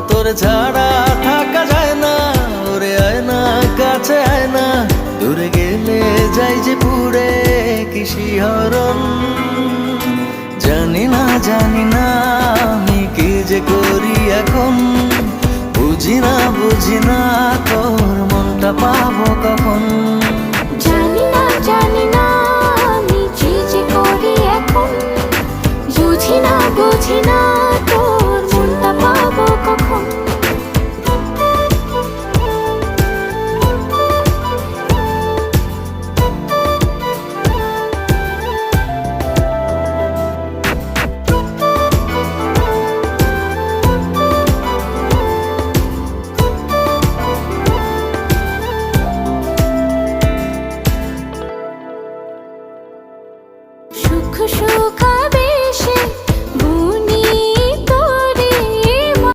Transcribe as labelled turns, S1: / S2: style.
S1: তোর ছাড়া থাকা যায় না, ওরে আয় না কাছে আয় না, দূরে গেলে যাই যে পুরে কি শিহরণ। জানি না আমি কি যে করি এখন, বুঝি না তোর মনটা পাবো কখন।
S2: জানি না আমি কি যে করি এখন, বুঝি না তোর